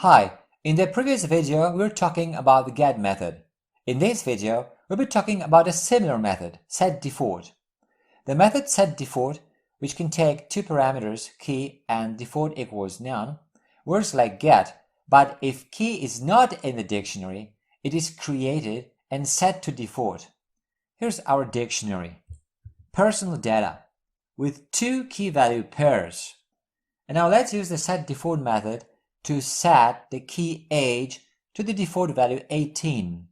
Hi, in the previous video we were talking about the get method. In this video we'll be talking about a similar method, setDefault. The method setDefault, which can take two parameters, key and default equals none, works like get, but if key is not in the dictionary, it is created and set to default. Here's our dictionary. Personal data with two key value pairs. And now let's use the setDefault method to set the key age to the default value 18,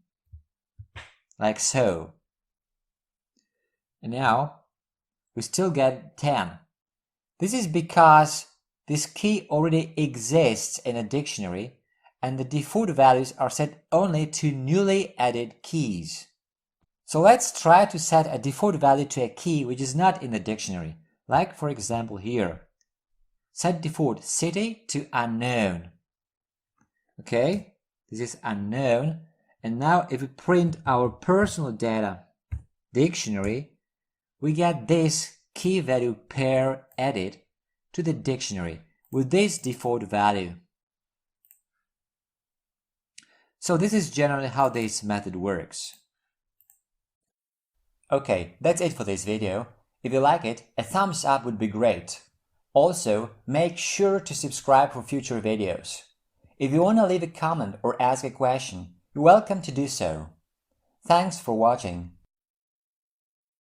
like so. And now we still get 10. This is because this key already exists in a dictionary and the default values are set only to newly added keys. So let's try to set a default value to a key which is not in the dictionary, like for example here. Set default city to unknown. Okay, this is unknown. And now if we print our personal data dictionary, we get this key value pair added to the dictionary with this default value. So this is generally how this method works. Okay, that's it for this video. If you like it, a thumbs up would be great. Also, make sure to subscribe for future videos. If you want to leave a comment or ask a question, you're welcome to do so. Thanks for watching.